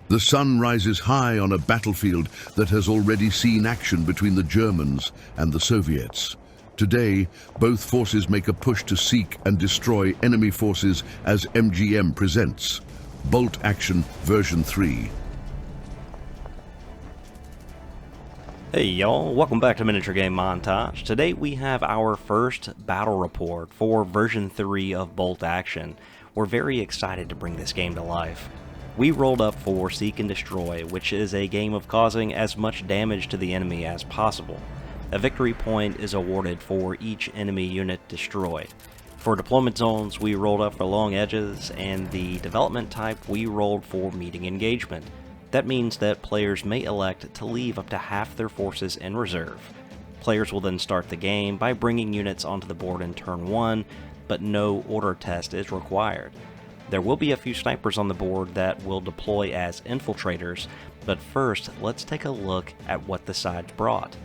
The sun rises high on a battlefield that has already seen action between the Germans and the Soviets. Today, both forces make a push to seek and destroy enemy forces as MGM presents Bolt Action version 3. Hey y'all, welcome back to Miniature Game Montage. Today we have our first battle report for version 3 of Bolt Action. We're very excited to bring this game to life. We rolled up for Seek and Destroy, which is a game of causing as much damage to the enemy as possible. A victory point is awarded for each enemy unit destroyed. For deployment zones, we rolled up for long edges, and the development type we rolled for meeting engagement. That means that players may elect to leave up to half their forces in reserve. Players will then start the game by bringing units onto the board in turn 1, but no order test is required. There will be a few snipers on the board that will deploy as infiltrators, but first let's take a look at what the sides brought.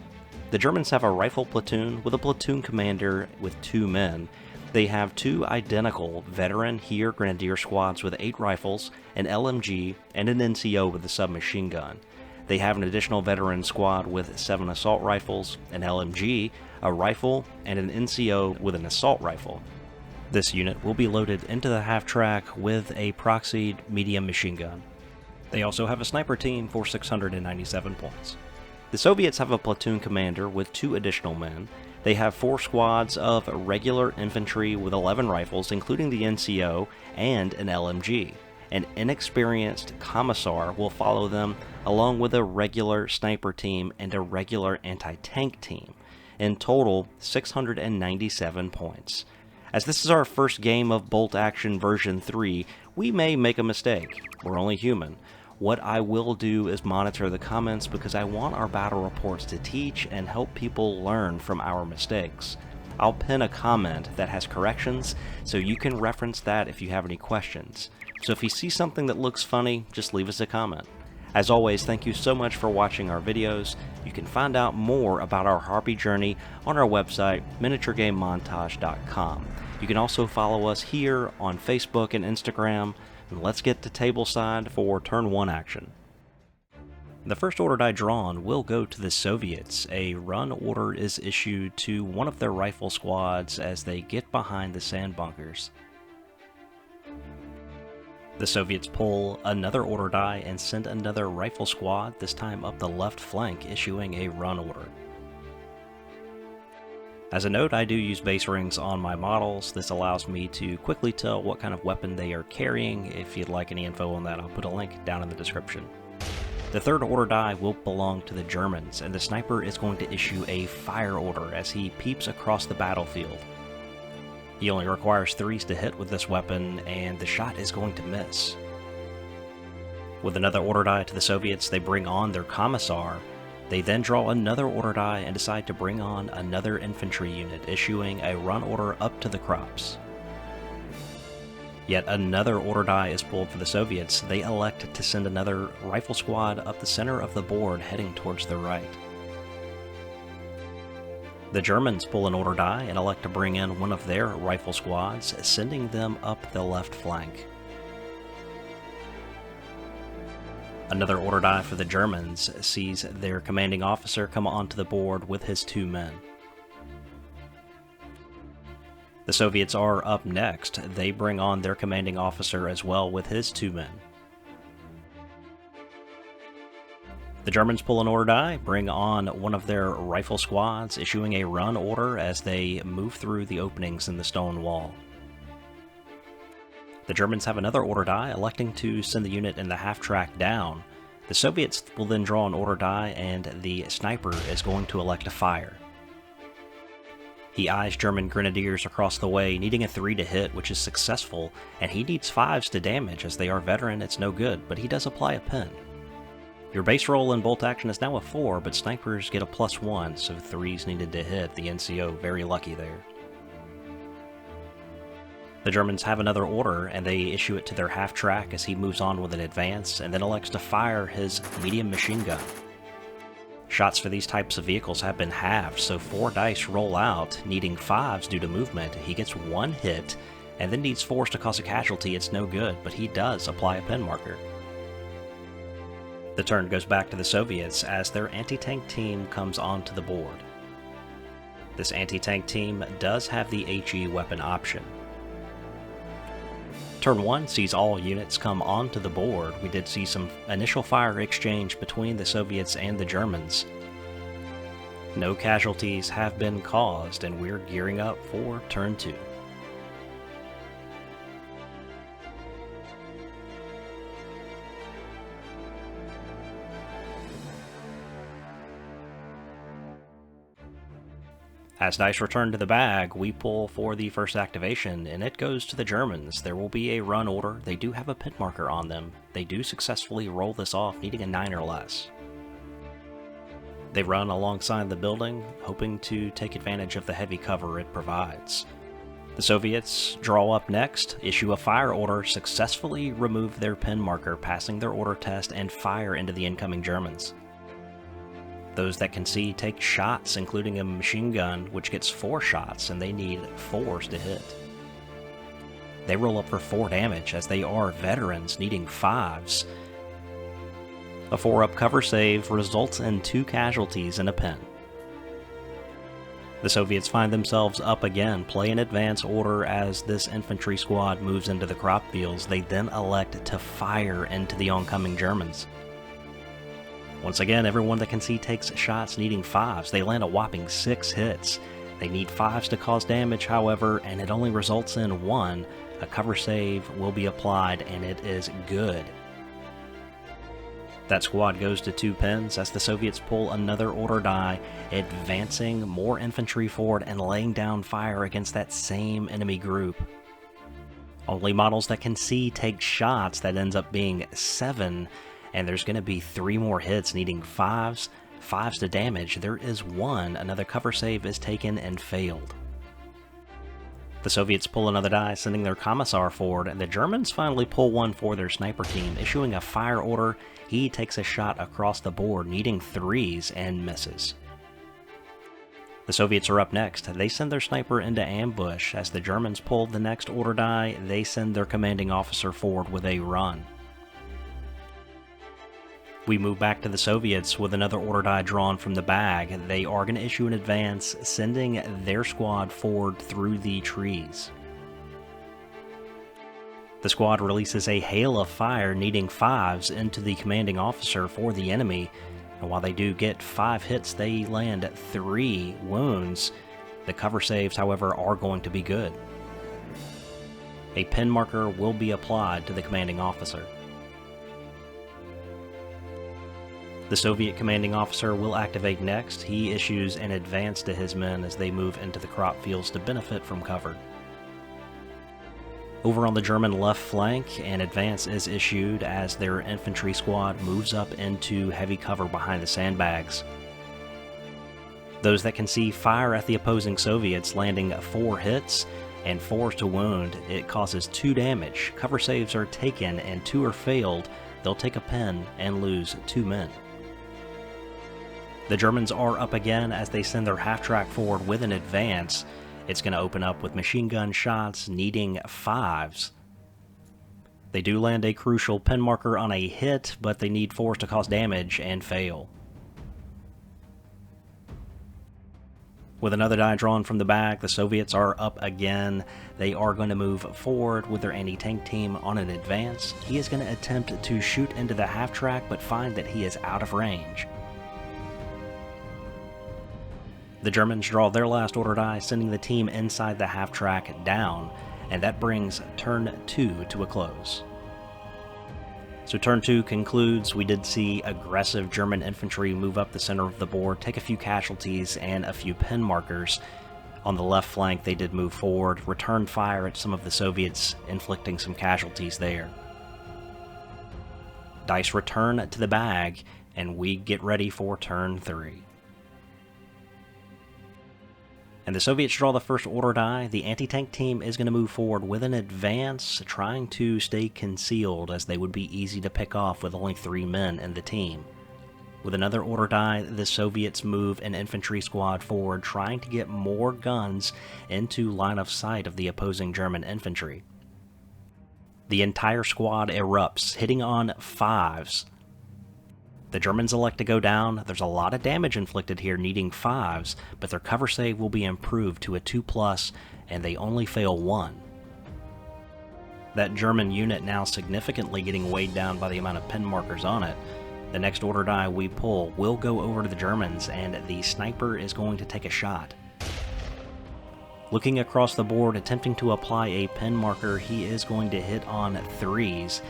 The Germans have a rifle platoon with a platoon commander with 2 men. They have 2 identical veteran Heer Grenadier squads with 8 rifles, an LMG, and an NCO with a submachine gun. They have an additional veteran squad with 7 assault rifles, an LMG, a rifle, and an NCO with an assault rifle. This unit will be loaded into the half-track with a proxied medium machine gun. They also have a sniper team for 697 points. The Soviets have a platoon commander with 2 additional men. They have 4 squads of regular infantry with 11 rifles, including the NCO and an LMG. An inexperienced commissar will follow them, along with a regular sniper team and a regular anti-tank team. In total, 697 points. As this is our first game of Bolt Action version 3, we may make a mistake. We're only human. What I will do is monitor the comments because I want our battle reports to teach and help people learn from our mistakes. I'll pin a comment that has corrections, so you can reference that if you have any questions. So if you see something that looks funny, just leave us a comment. As always, thank you so much for watching our videos. You can find out more about our Harpy journey on our website, miniaturegamemontage.com. You can also follow us here on Facebook and Instagram. And let's get to tableside for turn 1 action. The first order die drawn will go to the Soviets. A run order is issued to one of their rifle squads as they get behind the sand bunkers. The Soviets pull another order die and send another rifle squad, this time up the left flank, issuing a run order. As a note, I do use base rings on my models. This allows me to quickly tell what kind of weapon they are carrying. If you'd like any info on that, I'll put a link down in the description. The third order die will belong to the Germans, and the sniper is going to issue a fire order as he peeps across the battlefield. He only requires 3s to hit with this weapon, and the shot is going to miss. With another order die to the Soviets, they bring on their commissar. They then draw another order die and decide to bring on another infantry unit, issuing a run order up to the crops. Yet another order die is pulled for the Soviets. They elect to send another rifle squad up the center of the board, heading towards the right. The Germans pull an order die and elect to bring in one of their rifle squads, sending them up the left flank. Another order die for the Germans sees their commanding officer come onto the board with his 2 men. The Soviets are up next. They bring on their commanding officer as well with his 2 men. The Germans pull an order die, bring on one of their rifle squads, issuing a run order as they move through the openings in the stone wall. The Germans have another order die, electing to send the unit in the half-track down. The Soviets will then draw an order die, and the sniper is going to elect to fire. He eyes German grenadiers across the way, needing a 3 to hit, which is successful, and he needs 5s to damage. As they are veteran, it's no good, but he does apply a pin. Your base roll in Bolt Action is now a 4, but snipers get a +1, so 3s needed to hit. The NCO very lucky there. The Germans have another order, and they issue it to their half-track as he moves on with an advance, and then elects to fire his medium machine gun. Shots for these types of vehicles have been halved, so 4 dice roll out, needing 5s due to movement. He gets 1 hit, and then needs 4s to cause a casualty. It's no good, but he does apply a pin marker. The turn goes back to the Soviets as their anti-tank team comes onto the board. This anti-tank team does have the HE weapon option. Turn 1 sees all units come onto the board. We did see some initial fire exchange between the Soviets and the Germans. No casualties have been caused, and we're gearing up for turn 2. As dice return to the bag, we pull for the first activation, and it goes to the Germans. There will be a run order. They do have a pin marker on them. They do successfully roll this off, needing a 9 or less. They run alongside the building, hoping to take advantage of the heavy cover it provides. The Soviets draw up next, issue a fire order, successfully remove their pin marker, passing their order test, and fire into the incoming Germans. Those that can see take shots, including a machine gun, which gets 4 shots, and they need 4s to hit. They roll up for 4 damage, as they are veterans needing 5s. A 4-up cover save results in 2 casualties and a pin. The Soviets find themselves up again, play in advance order as this infantry squad moves into the crop fields. They then elect to fire into the oncoming Germans. Once again, everyone that can see takes shots needing 5s. They land a whopping 6 hits. They need 5s to cause damage, however, and it only results in 1. A cover save will be applied, and it is good. That squad goes to 2 pins as the Soviets pull another order die, advancing more infantry forward and laying down fire against that same enemy group. Only models that can see take shots. That ends up being 7. And there's going to be 3 more hits needing 5s to damage. There is 1. Another cover save is taken and failed. The Soviets pull another die, sending their commissar forward, and the Germans finally pull one for their sniper team, issuing a fire order. He takes a shot across the board, needing 3s, and misses. The Soviets are up next. They send their sniper into ambush. As the Germans pull the next order die, they send their commanding officer forward with a run. We move back to the Soviets with another order die drawn from the bag. They are going to issue an advance, sending their squad forward through the trees. The squad releases a hail of fire, needing 5s into the commanding officer for the enemy. And while they do get 5 hits, they land 3 wounds. The cover saves, however, are going to be good. A pin marker will be applied to the commanding officer. The Soviet commanding officer will activate next. He issues an advance to his men as they move into the crop fields to benefit from cover. Over on the German left flank, an advance is issued as their infantry squad moves up into heavy cover behind the sandbags. Those that can see fire at the opposing Soviets, landing 4 hits and 4s to wound. It causes 2 damage. Cover saves are taken and 2 are failed. They'll take a pin and lose 2 men. The Germans are up again as they send their half-track forward with an advance. It's going to open up with machine gun shots, needing 5s. They do land a crucial pin marker on a hit, but they need 4s to cause damage and fail. With another die drawn from the back, the Soviets are up again. They are going to move forward with their anti-tank team on an advance. He is going to attempt to shoot into the half-track, but find that he is out of range. The Germans draw their last order die, sending the team inside the half-track down, and that brings turn 2 to a close. So turn 2 concludes. We did see aggressive German infantry move up the center of the board, take a few casualties and a few pin markers. On the left flank, they did move forward, return fire at some of the Soviets, inflicting some casualties there. Dice return to the bag, and we get ready for turn 3. And the Soviets draw the first order die. The anti-tank team is going to move forward with an advance, trying to stay concealed as they would be easy to pick off with only 3 men in the team. With another order die, the Soviets move an infantry squad forward, trying to get more guns into line of sight of the opposing German infantry. The entire squad erupts, hitting on 5s. The Germans elect to go down. There's a lot of damage inflicted here, needing 5s, but their cover save will be improved to a 2+, and they only fail 1. That German unit now significantly getting weighed down by the amount of pin markers on it. The next order die we pull will go over to the Germans, and the sniper is going to take a shot. Looking across the board, attempting to apply a pin marker, he is going to hit on 3s,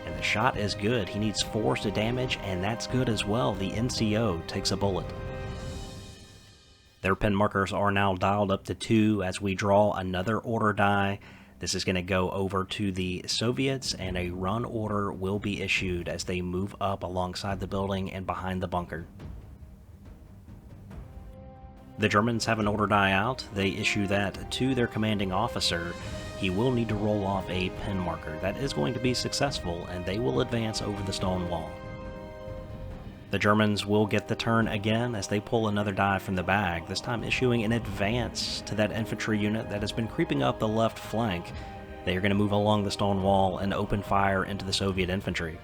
and the shot is good. He needs 4s to damage, and that's good as well. The NCO takes a bullet. Their pin markers are now dialed up to 2 as we draw another order die. This is going to go over to the Soviets, and a run order will be issued as they move up alongside the building and behind the bunker. The Germans have an order die out. They issue that to their commanding officer. He will need to roll off a pin marker. That is going to be successful, and they will advance over the stone wall. The Germans will get the turn again as they pull another die from the bag, this time issuing an advance to that infantry unit that has been creeping up the left flank. They are going to move along the stone wall and open fire into the Soviet infantry.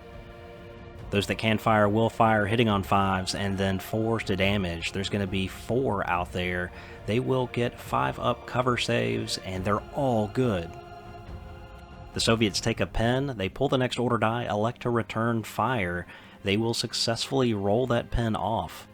Those that can fire will fire, hitting on 5s and then 4s to damage. There's going to be 4 out there. They will get 5 up cover saves, and they're all good. The Soviets take a pin, they pull the next order die, elect to return fire. They will successfully roll that pin off.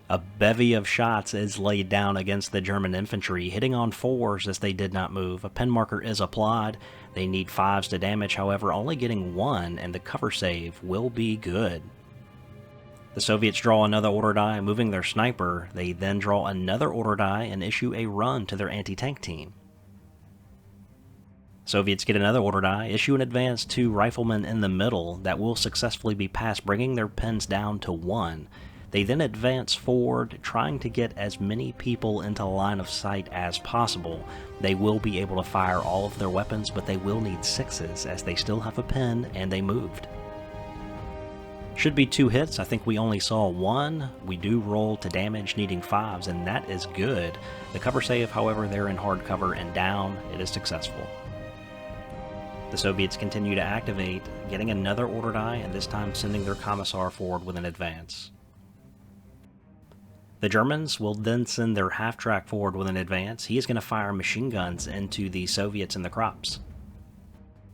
A bevy of shots is laid down against the German infantry, hitting on 4s as they did not move. A pin marker is applied. They need 5s to damage, however, only getting 1, and the cover save will be good. The Soviets draw another order die, moving their sniper. They then draw another order die and issue a run to their anti-tank team. Soviets get another order die, issue an advance to riflemen in the middle that will successfully be passed, bringing their pins down to 1. They then advance forward, trying to get as many people into line of sight as possible. They will be able to fire all of their weapons, but they will need 6s as they still have a pin and they moved. Should be 2 hits. I think we only saw 1. We do roll to damage, needing 5s, and that is good. The cover save, however, they're in hard cover and down. It is successful. The Soviets continue to activate, getting another order die, and this time sending their commissar forward with an advance. The Germans will then send their half-track forward with an advance. He is going to fire machine guns into the Soviets in the crops.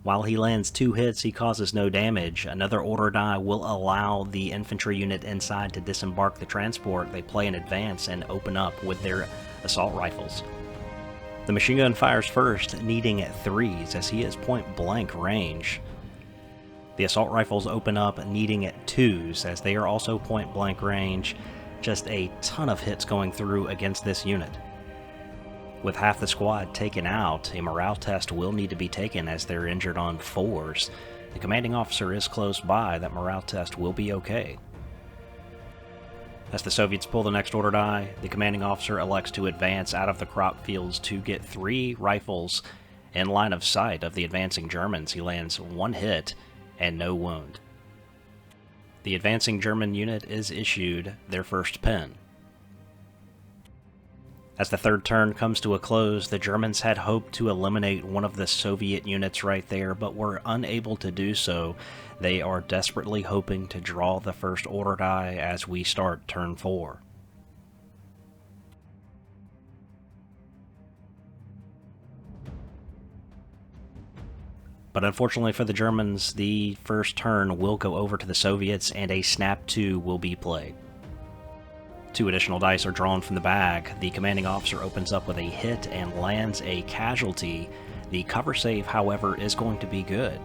While he lands 2 hits, he causes no damage. Another order die will allow the infantry unit inside to disembark the transport. They play an advance and open up with their assault rifles. The machine gun fires first, needing 3s as he is point-blank range. The assault rifles open up, needing 2s as they are also point-blank range. Just a ton of hits going through against this unit. With half the squad taken out, a morale test will need to be taken as they're injured on 4s. The commanding officer is close by. That morale test will be okay. As the Soviets pull the next order die, the commanding officer elects to advance out of the crop fields to get 3 rifles in line of sight of the advancing Germans. He lands 1 hit and no wound. The advancing German unit is issued their first pin. As the third turn comes to a close, the Germans had hoped to eliminate one of the Soviet units right there, but were unable to do so. They are desperately hoping to draw the first order die as we start turn 4. But unfortunately for the Germans, the first turn will go over to the Soviets and a snap 2 will be played. 2 additional dice are drawn from the bag. The commanding officer opens up with a hit and lands a casualty. The cover save, however, is going to be good.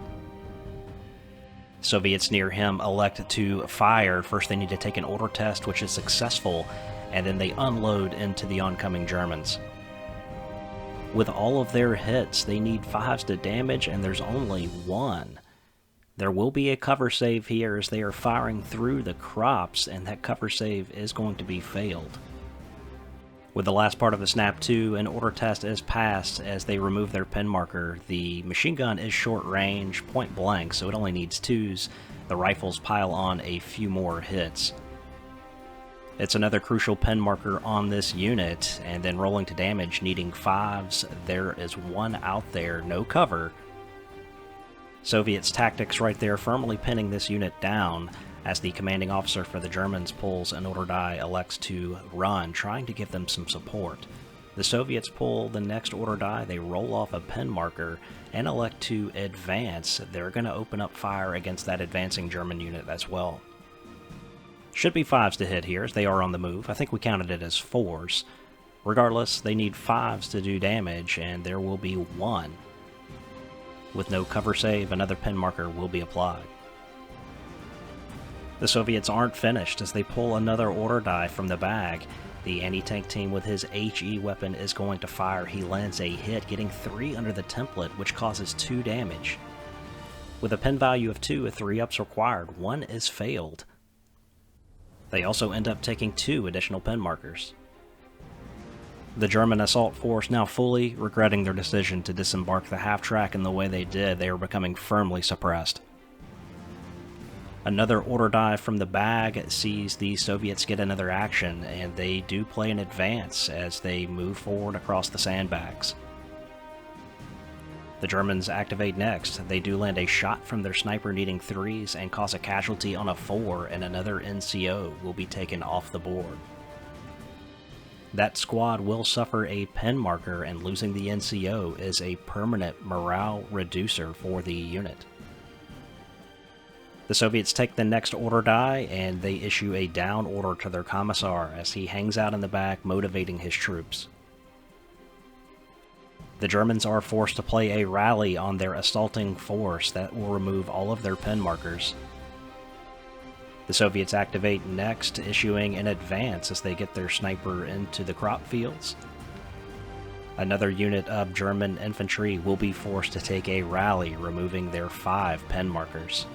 Soviets near him elect to fire. First they need to take an order test, which is successful, and then they unload into the oncoming Germans. With all of their hits, they need 5s to damage, and there's only 1. There will be a cover save here as they are firing through the crops, and that cover save is going to be failed. With the last part of the snap 2, an order test is passed as they remove their pin marker. The machine gun is short range, point blank, so it only needs 2s. The rifles pile on a few more hits. It's another crucial pin marker on this unit, and then rolling to damage, needing 5s. There is 1 out there, no cover. Soviets' tactics right there, firmly pinning this unit down. as the commanding officer for the Germans pulls an order die, elects to run, trying to give them some support. The Soviets pull the next order die, they roll off a pin marker, and elect to advance. They're going to open up fire against that advancing German unit as well. Should be 5s to hit here, as they are on the move. I think we counted it as 4s. Regardless, they need 5s to do damage, and there will be 1. With no cover save, another pin marker will be applied. The Soviets aren't finished as they pull another order die from the bag. The anti-tank team with his HE weapon is going to fire. He lands a hit, getting 3 under the template, which causes 2 damage. With a pin value of 2, a 3-up's required. 1 is failed. They also end up taking 2 additional pin markers. The German assault force now fully regretting their decision to disembark the half-track in the way they did. They are becoming firmly suppressed. Another order die from the bag sees the Soviets get another action, and they do play an advance as they move forward across the sandbags. The Germans activate next. They do land a shot from their sniper needing 3s and cause a casualty on a 4, and another NCO will be taken off the board. That squad will suffer a pin marker, and losing the NCO is a permanent morale reducer for the unit. The Soviets take the next order die, and they issue a down order to their commissar as he hangs out in the back motivating his troops. The Germans are forced to play a rally on their assaulting force that will remove all of their pin markers. The Soviets activate next, issuing an advance as they get their sniper into the crop fields. Another unit of German infantry will be forced to take a rally, removing their 5 pin markers.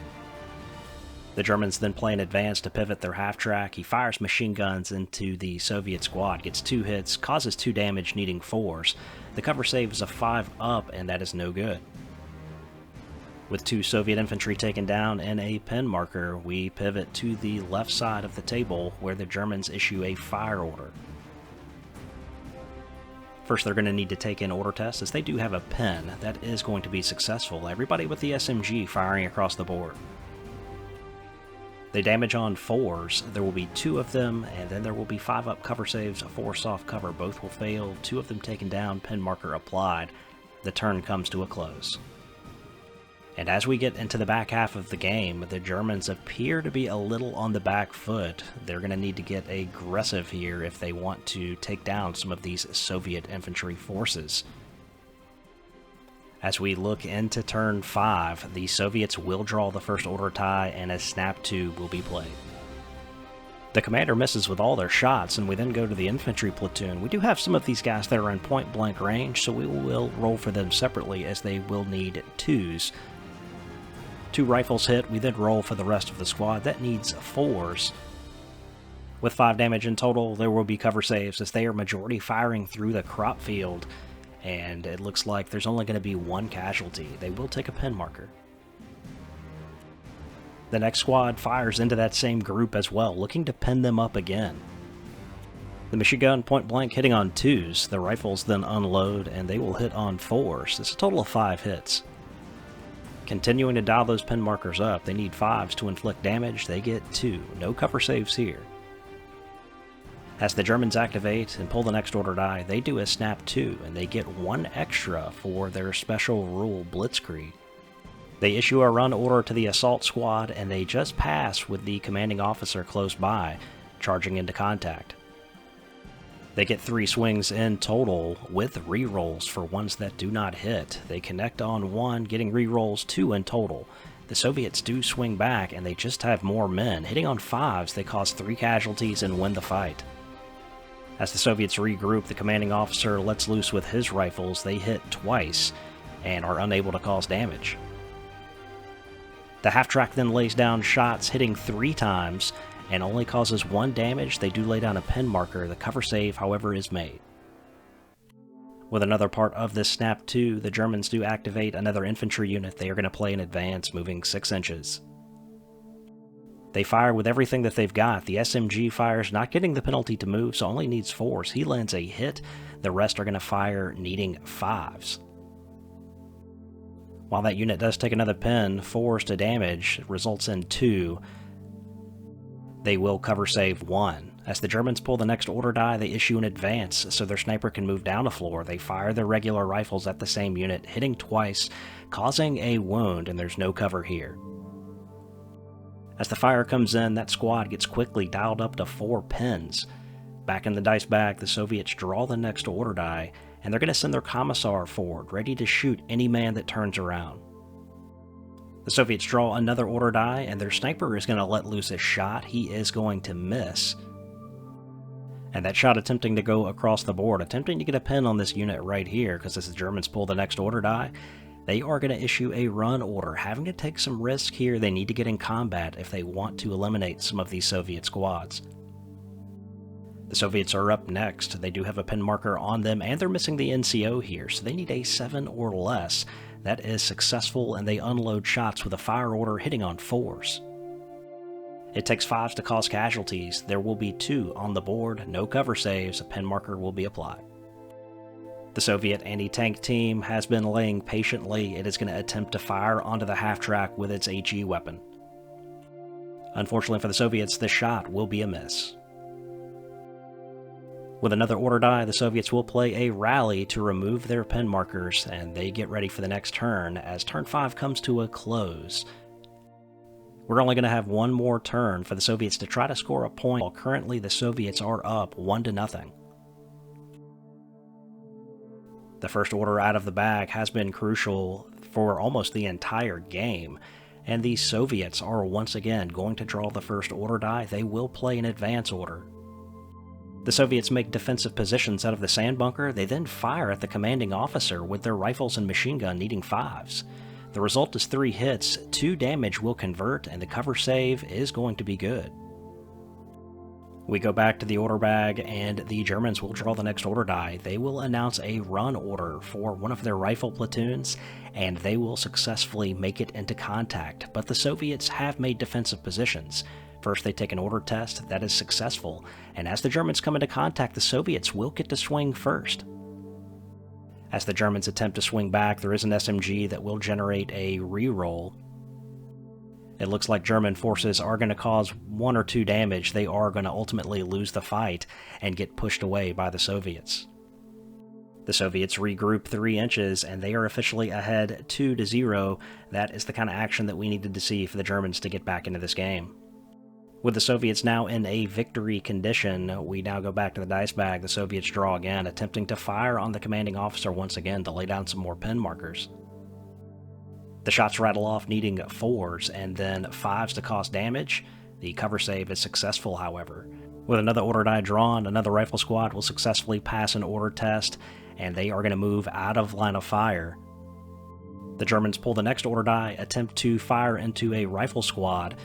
The Germans then play an advance to pivot their half-track. He fires machine guns into the Soviet squad, gets 2 hits, causes 2 damage, needing 4s. The cover save is a 5-up, and that is no good. With 2 Soviet infantry taken down and a pin marker, we pivot to the left side of the table where the Germans issue a fire order. First, they're going to need to take an order test, as they do have a pin. That is going to be successful. Everybody with the SMG firing across the board. They damage on 4s. There will be 2 of them, and then there will be 5-up cover saves, 4 soft cover. Both will fail. 2 of them taken down, pin marker applied. The turn comes to a close. And as we get into the back half of the game, the Germans appear to be a little on the back foot. They're going to need to get aggressive here if they want to take down some of these Soviet infantry forces. As we look into turn 5, the Soviets will draw the first order tie, and a snap 2 will be played. The commander misses with all their shots, and we then go to the infantry platoon. We do have some of these guys that are in point-blank range, so we will roll for them separately, as they will need 2s. 2 rifles hit, we then roll for the rest of the squad. That needs 4s. With 5 damage in total, there will be cover saves, as they are majority firing through the crop field, and it looks like there's only going to be 1 casualty. They will take a pin marker. The next squad fires into that same group as well, looking to pin them up again. The machine gun point blank hitting on 2s, the rifles then unload, and they will hit on 4s. It's a total of 5 hits. Continuing to dial those pin markers up, they need 5s to inflict damage. They get 2. No cover saves here. As the Germans activate and pull the next order die, they do a snap 2, and they get 1 extra for their special rule Blitzkrieg. They issue a run order to the assault squad, and they just pass with the commanding officer close by, charging into contact. They get 3 swings in total, with rerolls for ones that do not hit. They connect on 1, getting rerolls 2 in total. The Soviets do swing back, and they just have more men. Hitting on 5s, they cause 3 casualties and win the fight. As the Soviets regroup, the commanding officer lets loose with his rifles. They hit twice, and are unable to cause damage. The half-track then lays down shots, hitting 3 times, and only causes 1 damage. They do lay down a pin marker. The cover save, however, is made. With another part of this snap 2, the Germans do activate another infantry unit. They are going to play in advance, moving 6 inches. They fire with everything that they've got. The SMG fires, not getting the penalty to move, so only needs 4s. He lands a hit. The rest are going to fire, needing 5s. While that unit does take another pin, 4s to damage results in 2. They will cover save 1. As the Germans pull the next order die, they issue an advance so their sniper can move down a floor. They fire their regular rifles at the same unit, hitting twice, causing a wound, and there's no cover here. As the fire comes in, that squad gets quickly dialed up to 4 pins. Back in the dice bag, the Soviets draw the next order die, and they're going to send their commissar forward, ready to shoot any man that turns around. The Soviets draw another order die, and their sniper is going to let loose a shot. He is going to miss. And that shot attempting to go across the board, attempting to get a pin on this unit right here, because as the Germans pull the next order die, they are going to issue a run order, having to take some risk here. They need to get in combat if they want to eliminate some of these Soviet squads. The Soviets are up next. They do have a pin marker on them, and they're missing the NCO here, so they need a 7 or less. That is successful, and they unload shots with a fire order hitting on 4s. It takes 5s to cause casualties. There will be 2 on the board, no cover saves, a pin marker will be applied. The Soviet anti-tank team has been laying patiently. It is going to attempt to fire onto the half-track with its HE weapon. Unfortunately for the Soviets, this shot will be a miss. With another order die, the Soviets will play a rally to remove their pin markers, and they get ready for the next turn as turn 5 comes to a close. We're only going to have one more turn for the Soviets to try to score a point, while currently the Soviets are up 1-0. The first order out of the bag has been crucial for almost the entire game, and the Soviets are once again going to draw the first order die. They will play an advance order. The Soviets make defensive positions out of the sand bunker. They then fire at the commanding officer with their rifles and machine gun needing 5s. The result is 3 hits, 2 damage will convert, and the cover save is going to be good. We go back to the order bag, and the Germans will draw the next order die. They will announce a run order for one of their rifle platoons, and they will successfully make it into contact, but the Soviets have made defensive positions. First, they take an order test that is successful, and as the Germans come into contact, the Soviets will get to swing first. As the Germans attempt to swing back, there is an SMG that will generate a reroll. It looks like German forces are going to cause 1 or 2 damage. They are going to ultimately lose the fight and get pushed away by the Soviets. The Soviets regroup 3 inches, and they are officially ahead 2-0. That is the kind of action that we needed to see for the Germans to get back into this game. With the Soviets now in a victory condition, we now go back to the dice bag. The Soviets draw again, attempting to fire on the commanding officer once again to lay down some more pin markers. The shots rattle off, needing 4s and then 5s to cause damage. The cover save is successful, however. With another order die drawn, another rifle squad will successfully pass an order test, and they are going to move out of line of fire. The Germans pull the next order die, attempt to fire into a rifle squad.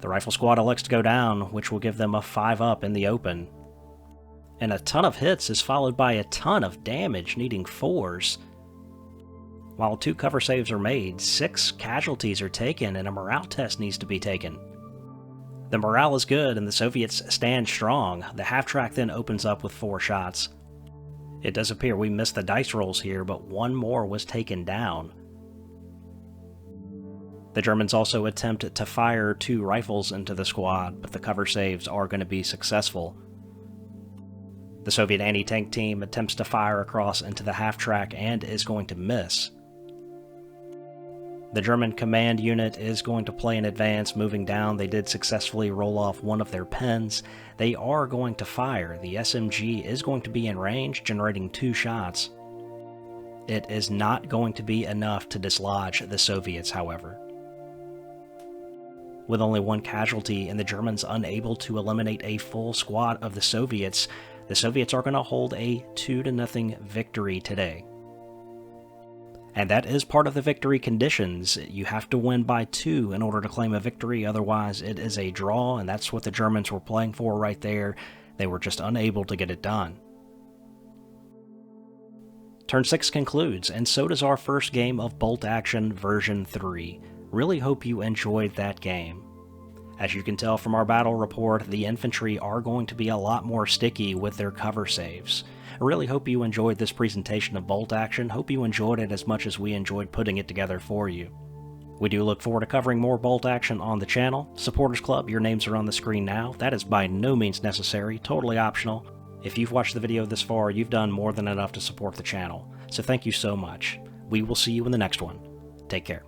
The rifle squad elects to go down, which will give them a 5-up in the open. And a ton of hits is followed by a ton of damage, needing 4s. While 2 cover saves are made, 6 casualties are taken, and a morale test needs to be taken. The morale is good, and the Soviets stand strong. The half-track then opens up with 4 shots. It does appear we missed the dice rolls here, but 1 more was taken down. The Germans also attempt to fire 2 rifles into the squad, but the cover saves are going to be successful. The Soviet anti-tank team attempts to fire across into the half-track and is going to miss. The German command unit is going to play in advance, moving down. They did successfully roll off one of their pins. They are going to fire. The SMG is going to be in range, generating 2 shots. It is not going to be enough to dislodge the Soviets, however. With only 1 casualty and the Germans unable to eliminate a full squad of the Soviets are going to hold a 2-0 victory today. And that is part of the victory conditions. You have to win by 2 in order to claim a victory, otherwise it is a draw, and that's what the Germans were playing for right there. They were just unable to get it done. Turn 6 concludes, and so does our first game of Bolt Action version 3. Really hope you enjoyed that game. As you can tell from our battle report, the infantry are going to be a lot more sticky with their cover saves. I really hope you enjoyed this presentation of Bolt Action. Hope you enjoyed it as much as we enjoyed putting it together for you. We do look forward to covering more bolt action on the channel. Supporters Club, your names are on the screen now. That is by no means necessary, totally optional. If you've watched the video this far, you've done more than enough to support the channel. So thank you so much. We will see you in the next one. Take care.